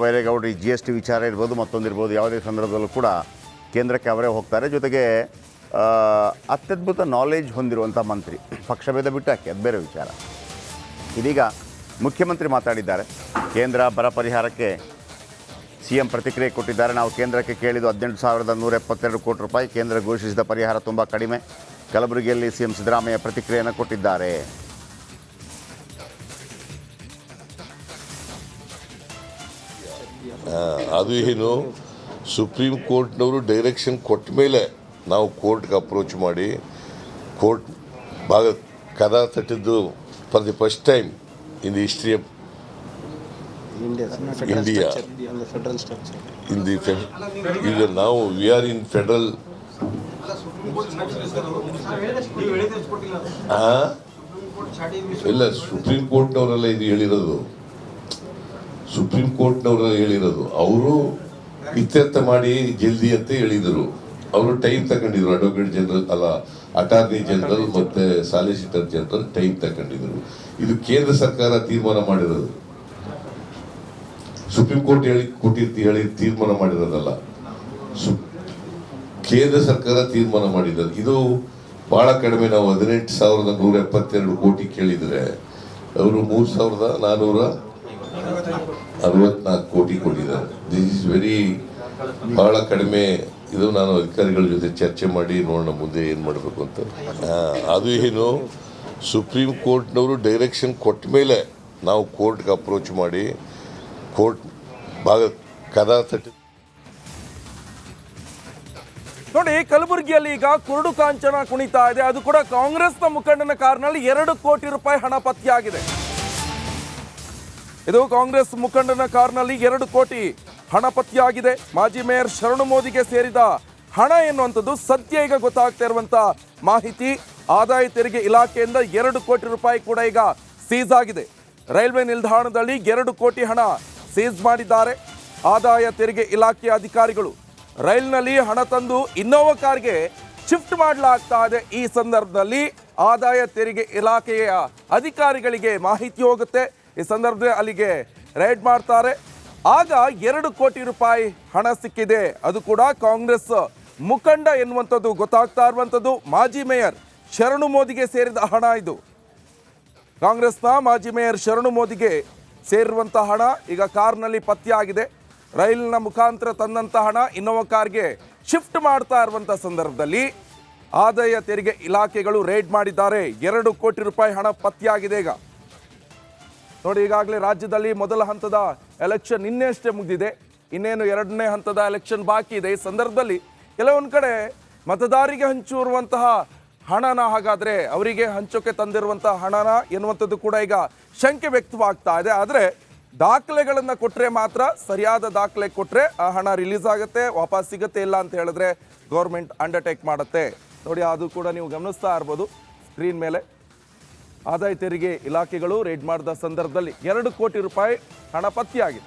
ಬೈರೇಗೌಡರು ಈ GST ವಿಚಾರ ಇರ್ಬೋದು, ಮತ್ತೊಂದಿರ್ಬೋದು, ಯಾವುದೇ ಸಂದರ್ಭದಲ್ಲೂ ಕೂಡ ಕೇಂದ್ರಕ್ಕೆ ಅವರೇ ಹೋಗ್ತಾರೆ. ಜೊತೆಗೆ ಅತ್ಯದ್ಭುತ ನಾಲೆಜ್ ಹೊಂದಿರುವಂಥ ಮಂತ್ರಿ. ಪಕ್ಷಭೇದ ಬಿಟ್ಟು ಹಾಕಿ, ಅದು ಬೇರೆ ವಿಚಾರ. ಇದೀಗ ಮುಖ್ಯಮಂತ್ರಿ ಮಾತಾಡಿದ್ದಾರೆ. ಕೇಂದ್ರ ಬರ ಪರಿಹಾರಕ್ಕೆ CM ಪ್ರತಿಕ್ರಿಯೆ ಕೊಟ್ಟಿದ್ದಾರೆ. ನಾವು ಕೇಂದ್ರಕ್ಕೆ ಕೇಳಿದ್ದು 18,172 ಕೋಟಿ ರೂಪಾಯಿ. ಕೇಂದ್ರ ಘೋಷಿಸಿದ ಪರಿಹಾರ ತುಂಬ ಕಡಿಮೆ. ಕಲಬುರಗಿಯಲ್ಲಿ CM ಸಿದ್ದರಾಮಯ್ಯ ಪ್ರತಿಕ್ರಿಯೆಯನ್ನು ಕೊಟ್ಟಿದ್ದಾರೆ. ಅದು ಏನು, ಸುಪ್ರೀಂ ಕೋರ್ಟ್ನವರು ಡೈರೆಕ್ಷನ್ ಕೊಟ್ಟ ಮೇಲೆ ನಾವು ಕೋರ್ಟ್ಗೆ ಅಪ್ರೋಚ್ ಮಾಡಿ ಕೋರ್ಟ್ ಕದ ತಟ್ಟಿದ್ದು for the first time in the history of India ಈಗ ನಾವು ವಿ ಆರ್ ಇನ್ ಫೆಡರಲ್. ಇಲ್ಲ, ಸುಪ್ರೀಂ ಕೋರ್ಟ್ನವರೆಲ್ಲ ಇದು ಹೇಳಿರೋದು, ಸುಪ್ರೀಂ ಕೋರ್ಟ್ನವರೆಲ್ಲ ಹೇಳಿರೋದು. ಅವರು ಇತ್ಯರ್ಥ ಮಾಡಿ ಜಲ್ದಿ ಅಂತ ಹೇಳಿದರು. ಅವರು ಟೈಮ್ ತಗೊಂಡಿದ್ರು. ಅಡ್ವೊಕೇಟ್ ಜನರಲ್ ಅಲ್ಲ, ಅಟಾರ್ನಿ ಜನರಲ್ ಮತ್ತೆ ಸಾಲಿಸಿಟರ್ ಜನರಲ್ ಟೈಮ್ ತಗೊಂಡಿದ್ರು. ಇದು ಕೇಂದ್ರ ಸರ್ಕಾರ ತೀರ್ಮಾನ ಮಾಡಿರೋದು, ಸುಪ್ರೀಂ ಕೋರ್ಟ್ ಹೇಳಿ ತೀರ್ಮಾನ ಮಾಡಿರೋದಲ್ಲ, ಕೇಂದ್ರ ಸರ್ಕಾರ ತೀರ್ಮಾನ ಮಾಡಿರೋದು. ಇದು ಬಹಳ ಕಡಿಮೆ. ನಾವು 18,172 ಕೋಟಿ ಕೇಳಿದ್ರೆ ಅವರು 3,464 ಕೋಟಿ ಕೊಟ್ಟಿದ್ದಾರೆ. ದಿಸ್ ಇಸ್ ವೆರಿ ಬಹಳ ಕಡಿಮೆ. ಇದು ನಾನು ಅಧಿಕಾರಿಗಳ ಜೊತೆ ಚರ್ಚೆ ಮಾಡಿ ನೋಡೋಣ ಮುಂದೆ ಏನು ಮಾಡಬೇಕು ಅಂತ. ಅದು ಏನು, ಸುಪ್ರೀಂ ಕೋರ್ಟ್ನವರು ಡೈರೆಕ್ಷನ್ ಕೊಟ್ಟ ಮೇಲೆ ನಾವು ಕೋರ್ಟ್ಗೆ ಅಪ್ರೋಚ್ ಮಾಡಿ ಕೋರ್ಟ್ ಕದ ತಟ್ಟಿ. ನೋಡಿ, ಕಲಬುರಗಿಯಲ್ಲಿ ಈಗ ಕುರುಡು ಕಾಂಚನ ಕುಣಿತಾ ಇದೆ. ಅದು ಕೂಡ ಕಾಂಗ್ರೆಸ್ನ ಮುಖಂಡನ ಕಾರ್ನಲ್ಲಿ 2 ಕೋಟಿ ರೂಪಾಯಿ ಹಣ ಪತ್ತೆಯಾಗಿದೆ. ಇದು ಕಾಂಗ್ರೆಸ್ ಮುಖಂಡನ ಕಾರ್ನಲ್ಲಿ 2 ಕೋಟಿ ಹಣ ಪತ್ತೆಯಾಗಿದೆ. ಮಾಜಿ ಮೇಯರ್ ಶರಣು ಮೋದಿಗೆ ಸೇರಿದ ಹಣ ಎನ್ನುವಂಥದ್ದು ಸದ್ಯ ಈಗ ಗೊತ್ತಾಗ್ತಾ ಇರುವಂತ ಮಾಹಿತಿ. ಆದಾಯ ತೆರಿಗೆ ಇಲಾಖೆಯಿಂದ 2 ಕೋಟಿ ರೂಪಾಯಿ ಕೂಡ ಈಗ ಸೀಸ್ ಆಗಿದೆ. ರೈಲ್ವೆ ನಿಲ್ದಾಣದಲ್ಲಿ 2 ಕೋಟಿ ಹಣ ಸೀಸ್ ಮಾಡಿದ್ದಾರೆ ಆದಾಯ ತೆರಿಗೆ ಇಲಾಖೆಯ ಅಧಿಕಾರಿಗಳು. ರೈಲ್ನಲ್ಲಿ ಹಣ ತಂದು ಇನ್ನೋವಾ ಕಾರ್ಗೆ ಶಿಫ್ಟ್ ಮಾಡಲಾಗ್ತಾ ಇದೆ. ಈ ಸಂದರ್ಭದಲ್ಲಿ ಆದಾಯ ತೆರಿಗೆ ಇಲಾಖೆಯ ಅಧಿಕಾರಿಗಳಿಗೆ ಮಾಹಿತಿ ಹೋಗುತ್ತೆ. ಈ ಸಂದರ್ಭದಲ್ಲಿ ಅಲ್ಲಿಗೆ ರೈಡ್ ಮಾಡ್ತಾರೆ. ಆಗ 2 ಕೋಟಿ ರೂಪಾಯಿ ಹಣ ಸಿಕ್ಕಿದೆ. ಅದು ಕೂಡ ಕಾಂಗ್ರೆಸ್ ಮುಖಂಡ ಎನ್ನುವಂಥದ್ದು ಗೊತ್ತಾಗ್ತಾ ಇರುವಂಥದ್ದು. ಮಾಜಿ ಮೇಯರ್ ಶರಣು ಮೋದಿಗೆ ಸೇರಿದ ಹಣ ಇದು. ಕಾಂಗ್ರೆಸ್ನ ಮಾಜಿ ಮೇಯರ್ ಶರಣು ಮೋದಿಗೆ ಸೇರಿರುವಂಥ ಹಣ ಈಗ ಕಾರ್ನಲ್ಲಿ ಪತ್ತೆಯಾಗಿದೆ. ರೈಲಿನ ಮುಖಾಂತರ ತಂದಂಥ ಹಣ ಇನ್ನೋವಾ ಕಾರ್ಗೆ ಶಿಫ್ಟ್ ಮಾಡ್ತಾ ಇರುವಂಥ ಸಂದರ್ಭದಲ್ಲಿ ಆದಾಯ ತೆರಿಗೆ ಇಲಾಖೆಗಳು ರೇಡ್ ಮಾಡಿದ್ದಾರೆ. 2 ಕೋಟಿ ರೂಪಾಯಿ ಹಣ ಪತ್ತೆಯಾಗಿದೆ. ಈಗ ನೋಡಿ, ಈಗಾಗಲೇ ರಾಜ್ಯದಲ್ಲಿ ಮೊದಲ ಹಂತದ ಎಲೆಕ್ಷನ್ ಇನ್ನೆಷ್ಟೇ ಮುಗಿದಿದೆ. ಇನ್ನೇನು 2ನೇ ಹಂತದ ಎಲೆಕ್ಷನ್ ಬಾಕಿ ಇದೆ. ಈ ಸಂದರ್ಭದಲ್ಲಿ ಕೆಲವೊಂದು ಕಡೆ ಮತದಾರರಿಗೆ ಹಂಚಿರುವಂತಹ ಹಣನ, ಹಾಗಾದರೆ ಅವರಿಗೆ ಹಂಚೋಕೆ ತಂದಿರುವಂತಹ ಹಣನ ಎನ್ನುವಂಥದ್ದು ಕೂಡ ಈಗ ಶಂಕೆ ವ್ಯಕ್ತವಾಗ್ತಾ ಇದೆ. ಆದರೆ ದಾಖಲೆಗಳನ್ನು ಕೊಟ್ಟರೆ ಮಾತ್ರ, ಸರಿಯಾದ ದಾಖಲೆ ಕೊಟ್ಟರೆ ಆ ಹಣ ರಿಲೀಸ್ ಆಗುತ್ತೆ, ವಾಪಸ್ ಸಿಗುತ್ತೆ. ಇಲ್ಲ ಅಂತ ಹೇಳಿದ್ರೆ ಗೌರ್ಮೆಂಟ್ ಅಂಡರ್ಟೇಕ್ ಮಾಡುತ್ತೆ. ನೋಡಿ, ಅದು ಕೂಡ ನೀವು ಗಮನಿಸ್ತಾ ಇರ್ಬೋದು ಸ್ಕ್ರೀನ್ ಮೇಲೆ. ಆದಾಯ ತೆರಿಗೆ ಇಲಾಖೆಗಳು ರೇಡ್ ಮಾಡಿದ ಸಂದರ್ಭದಲ್ಲಿ 2 ಕೋಟಿ ರೂಪಾಯಿ ಹಣ ಪತ್ತೆಯಾಗಿದೆ.